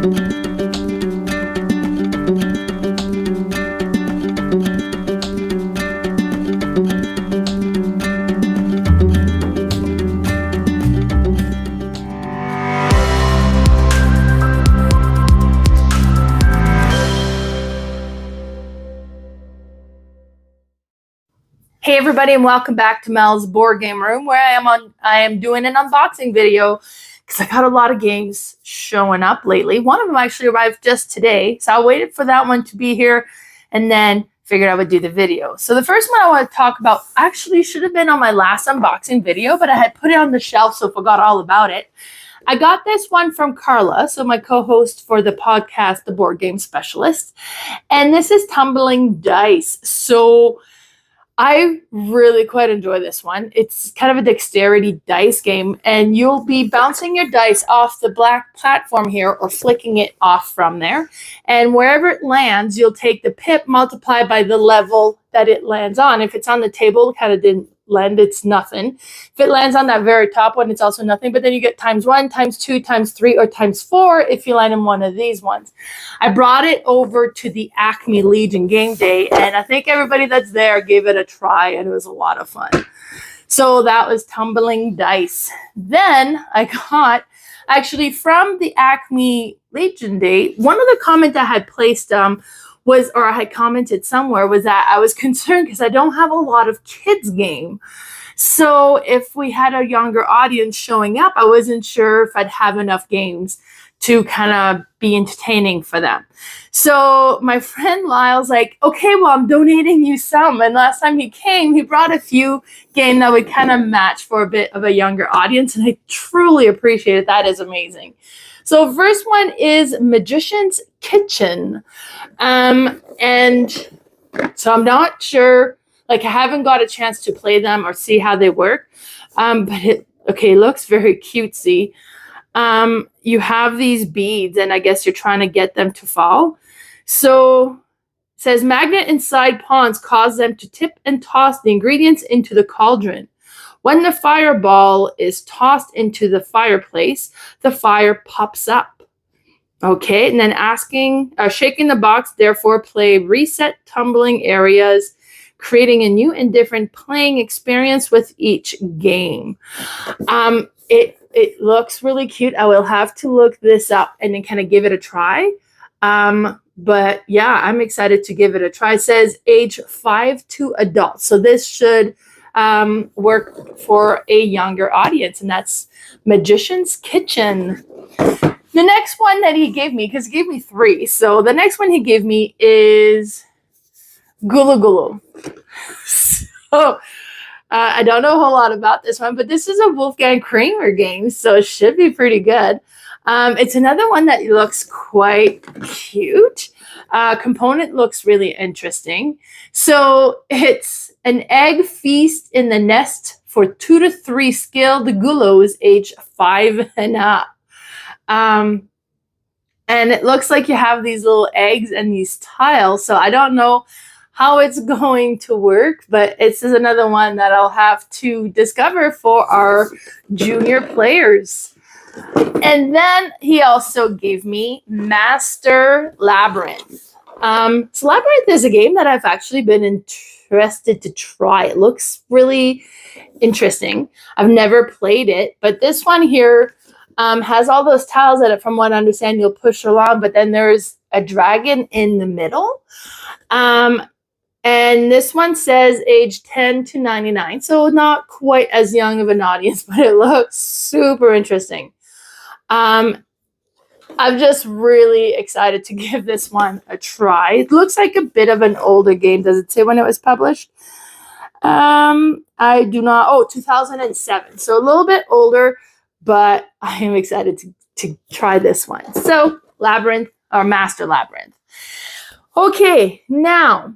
Hey everybody, and welcome back to Mel's Board Game Room, where I am doing an unboxing video because I got a lot of games showing up lately. One of them actually arrived just today, so I waited for that one to be here and then figured I would do the video. So the first one I want to talk about actually should have been on my last unboxing video, but I had put it on the shelf, so forgot all about it. I got this one from Carla, so my co-host for the podcast, The Board Game Specialist, and this is Tumbling Dice. So I really quite enjoy this one. It's kind of a dexterity dice game, and you'll be bouncing your dice off the black platform here or flicking it off from there. And wherever it lands, you'll take the pip multiplied by the level that it lands on. If it's on the table, it kind of didn't land, it's nothing. If it lands on that very top one, it's also nothing. But then you get ×1, ×2, ×3, or ×4 if you land in one of these ones. I brought it over to the Acme Legion game day, and I think everybody that's there gave it a try, and it was a lot of fun. So that was Tumbling Dice. Then I got, actually from the Acme Legion day, one of the comments I had placed was, or I had commented somewhere, was that I was concerned because I don't have a lot of kids game. So if we had a younger audience showing up, I wasn't sure if I'd have enough games to kind of be entertaining for them. So my friend Lyle's like, okay, well, I'm donating you some. And last time he came, he brought a few games that would kind of match for a bit of a younger audience. And I truly appreciate it. That is amazing. So first one is Magician's Kitchen. And so I'm not sure, like I haven't got a chance to play them or see how they work. But it looks very cutesy. You have these beads, and I guess you're trying to get them to fall. So it says magnet inside pawns cause them to tip and toss the ingredients into the cauldron. When the fireball is tossed into the fireplace, the fire pops up. Okay, and then shaking the box, therefore play reset tumbling areas, creating a new and different playing experience with each game. It looks really cute. I will have to look this up and then kind of give it a try. But yeah, I'm excited to give it a try. It says age 5 to adult. So this should work for a younger audience, and that's Magician's Kitchen. The next one that he gave me, because he gave me 3, so the next one he gave me is GuloGulo. So I don't know a whole lot about this one, but this is a Wolfgang Kramer game, so it should be pretty good. It's another one that looks quite cute. Component looks really interesting. So it's an egg feast in the nest for 2 to 3 skilled gulos age 5 and up. And it looks like you have these little eggs and these tiles. So I don't know how it's going to work, but this is another one that I'll have to discover for our junior players. And then he also gave me Master Labyrinth. So Labyrinth is a game that I've actually been interested to try. It looks really interesting. I've never played it, but this one here has all those tiles that, from what I understand, you'll push along, but then there's a dragon in the middle. And this one says age 10 to 99, so not quite as young of an audience, but it looks super interesting. I'm just really excited to give this one a try. It looks like a bit of an older game. Does it say when it was published? I do not. Oh, 2007. So a little bit older, but I am excited to try this one. So Labyrinth, or Master Labyrinth. Okay, now,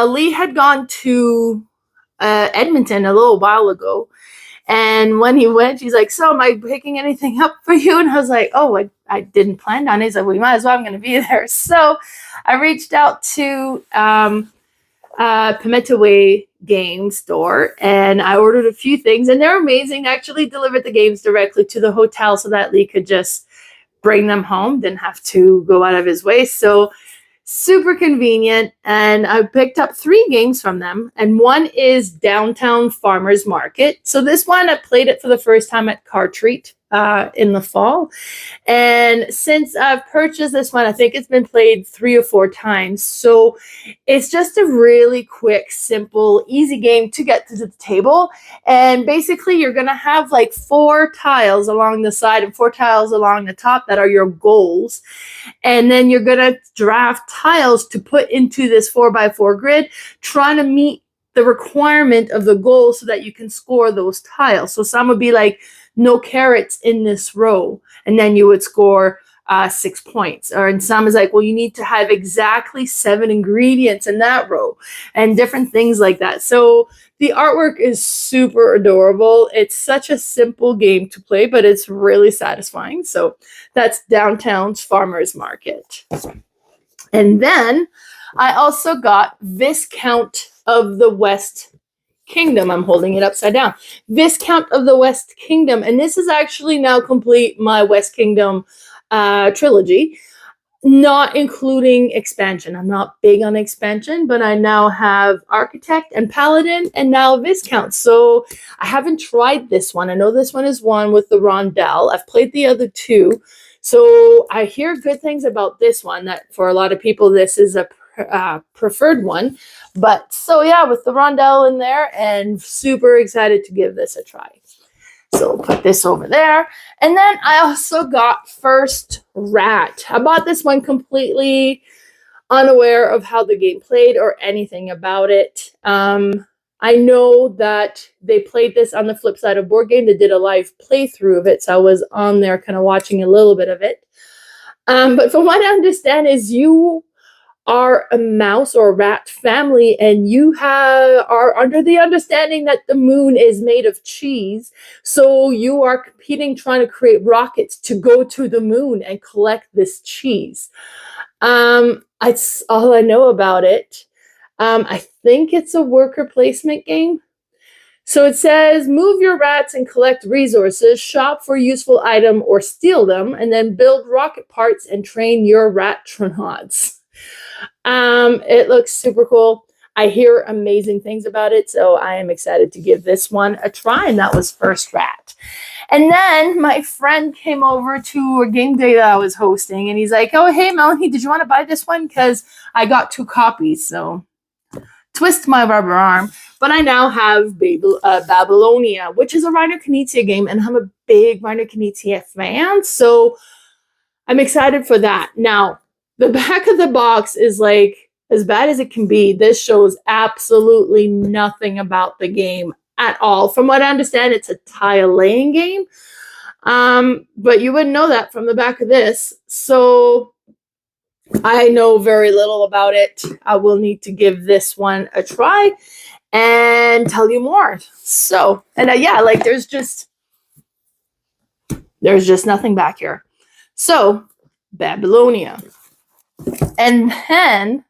Lee had gone to Edmonton a little while ago. And when he went, she's like, so am I picking anything up for you? And I was like, oh, I didn't plan on it. He's like, well, you might as well, I'm going to be there. So I reached out to Pompeii game store, and I ordered a few things, and they're amazing. I actually delivered the games directly to the hotel so that Lee could just bring them home, didn't have to go out of his way. So super convenient. And I picked up 3 games from them, and one is Downtown Farmers Market. So this one, I played it for the first time at Cartreat in the fall. And since I've purchased this one, I think it's been played 3 or 4 times. So it's just a really quick, simple, easy game to get to the table. And basically, you're going to have like 4 tiles along the side and 4 tiles along the top that are your goals. And then you're going to draft tiles to put into this 4x4 grid, trying to meet the requirement of the goal so that you can score those tiles. So some would be like, no carrots in this row, and then you would score 6 points. Or in some is like, well, you need to have exactly 7 ingredients in that row, and different things like that. So the artwork is super adorable. It's such a simple game to play, but it's really satisfying. So that's Downtown's Farmers Market. And then I also got Viscount of the West Kingdom. I'm holding it upside down. Viscount of the West Kingdom. And this is actually now complete my West Kingdom trilogy, not including expansion. I'm not big on expansion, but I now have Architect and Paladin and now Viscount. So I haven't tried this one. I know this one is one with the Rondel. I've played the other 2. So I hear good things about this one, that for a lot of people, this is a preferred one. But so yeah, with the Rondel in there, and super excited to give this a try. So put this over there. And then I also got First Rat. I bought this one completely unaware of how the game played or anything about it. I know that they played this on the Flip Side of Board Game. They did a live playthrough of it, so I was on there kind of watching a little bit of it. But from what I understand is you are a mouse or a rat family, and you are under the understanding that the moon is made of cheese. So you are competing, trying to create rockets to go to the moon and collect this cheese. That's all I know about it. I think it's a worker placement game. So it says, move your rats and collect resources, shop for useful item or steal them, and then build rocket parts and train your ratronauts. It looks super cool. I hear amazing things about it, so I am excited to give this one a try, and that was First Rat. And then my friend came over to a game day that I was hosting, and he's like, oh, hey, Melanie, did you want to buy this one? Because I got 2 copies, so twist my rubber arm. But I now have Babylonia, which is a Reiner Knizia game, and I'm a big Reiner Knizia fan, so I'm excited for that. Now, the back of the box is like as bad as it can be. This shows absolutely nothing about the game at all. From what I understand, it's a tile laying game. But you wouldn't know that from the back of this. So I know very little about it. I will need to give this one a try and tell you more. So, and yeah, like there's just nothing back here. So, Babylonia. And then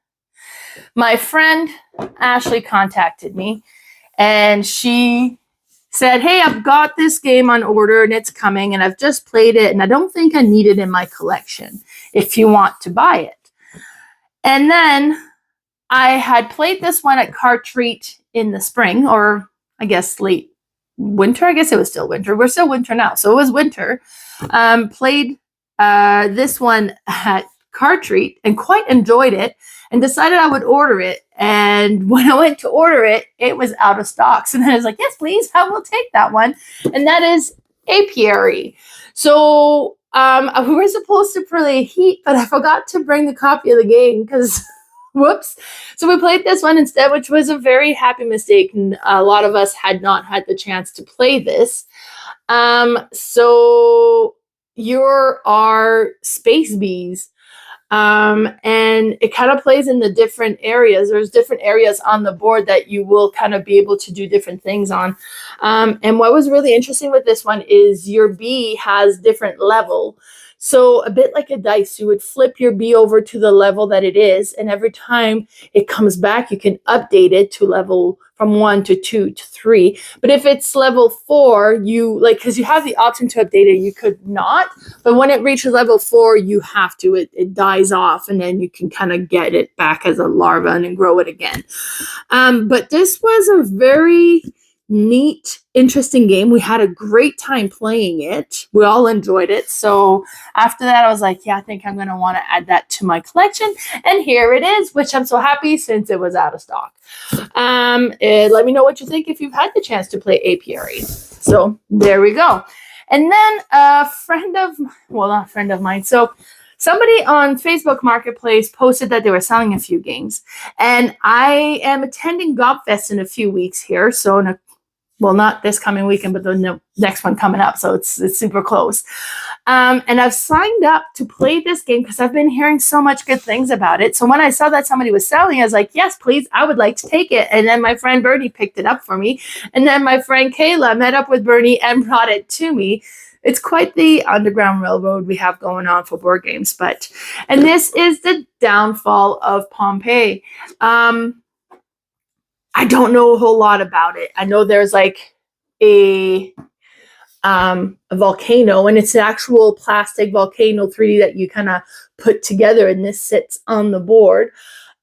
my friend Ashley contacted me, and she said, hey, I've got this game on order and it's coming, and I've just played it, and I don't think I need it in my collection if you want to buy it. And then I had played this one at Cartreat in the spring, or I guess late winter. I guess it was still winter. We're still winter now, so it was winter. Played this one at Cartreat and quite enjoyed it, and decided I would order it. And when I went to order it, it was out of stock. So then I was like, yes, please, I will take that one. And that is Apiary. So we were supposed to play Heat, but I forgot to bring the copy of the game because whoops. So we played this one instead, which was a very happy mistake. And a lot of us had not had the chance to play this. So you're our space bees. And it kind of plays in the different areas. There's different areas on the board that you will kind of be able to do different things on. And what was really interesting with this one is your bee has different level. So a bit like a dice, you would flip your bee over to the level that it is, and every time it comes back, you can update it to level from 1 to 2 to 3. But if it's level 4, you like, because you have the option to update it, you could not. But when it reaches level 4, you have to. It dies off, and then you can kind of get it back as a larva and then grow it again. But this was a very neat, interesting game. We had a great time playing it. We all enjoyed it. So after that, I was like, yeah, I think I'm going to want to add that to my collection. And here it is, which I'm so happy since it was out of stock. Let me know what you think if you've had the chance to play Apiary. So there we go. And then a friend of, well, not a friend of mine. So somebody on Facebook Marketplace posted that they were selling a few games. And I am attending Gobfest in a few weeks here. So well, not this coming weekend, but the next one coming up. So it's super close. And I've signed up to play this game because I've been hearing so much good things about it. So when I saw that somebody was selling, I was like, yes, please, I would like to take it. And then my friend Bernie picked it up for me. And then my friend Kayla met up with Bernie and brought it to me. It's quite the Underground Railroad we have going on for board games. And this is the downfall of Pompeii. I don't know a whole lot about it. I know there's like a volcano, and it's an actual plastic volcano 3D that you kind of put together, and this sits on the board.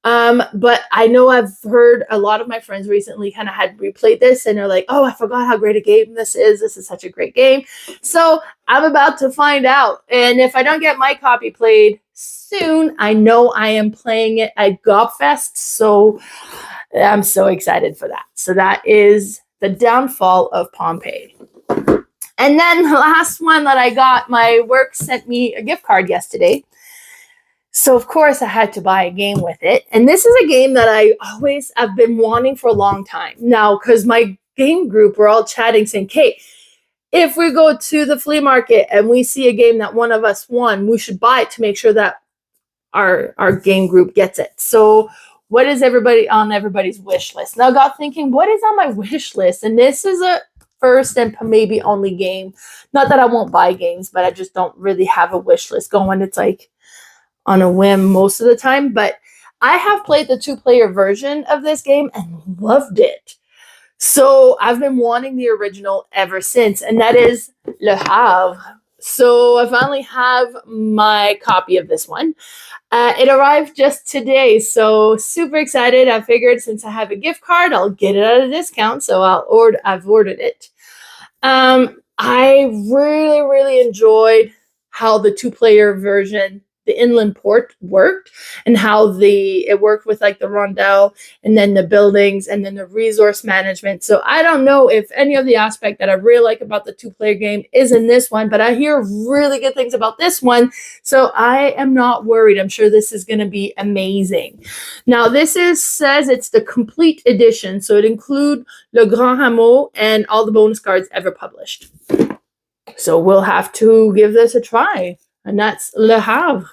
But I know I've heard a lot of my friends recently kind of had replayed this, and they're like, oh, I forgot how great a game this is. This is such a great game. So I'm about to find out. And if I don't get my copy played soon, I know I am playing it at Gobfest. So I'm so excited for that. So that is the downfall of Pompeii. And then the last one that I got, my work sent me a gift card yesterday. So, of course, I had to buy a game with it. And this is a game that I've been wanting for a long time. Now, because my game group, we're all chatting saying, Kate, if we go to the flea market and we see a game that one of us won, we should buy it to make sure that our game group gets it. So what is everybody's wish list? Now I got thinking, what is on my wish list? And this is a first and maybe only game. Not that I won't buy games, but I just don't really have a wish list going. It's like on a whim most of the time. But I have played the 2-player version of this game and loved it. So I've been wanting the original ever since, and that is Le Havre. So I finally have my copy of this one. It arrived just today, so super excited. I figured since I have a gift card, I'll get it at a discount, so I've ordered it. I really, really enjoyed how the 2-player version, the inland port, worked, and how it worked with like the rondel and then the buildings and then the resource management. So I don't know if any of the aspect that I really like about the 2-player game is in this one, but I hear really good things about this one. So I am not worried. I'm sure this is going to be amazing. Now this says it's the complete edition. So it includes Le Grand Hameau and all the bonus cards ever published. So we'll have to give this a try. And that's Le Havre.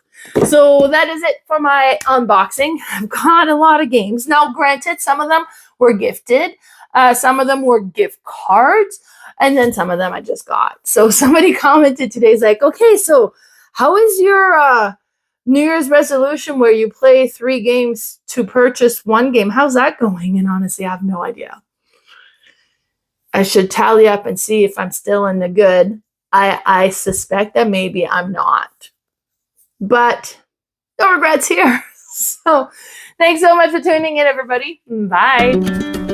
So that is it for my unboxing. I've got a lot of games. Now, granted, some of them were gifted. Some of them were gift cards. And then some of them I just got. So somebody commented today, is like, okay, so how is your New Year's resolution where you play 3 games to purchase 1 game? How's that going? And honestly, I have no idea. I should tally up and see if I'm still in the good. I suspect that maybe I'm not. But no regrets here. So thanks so much for tuning in, everybody. Bye.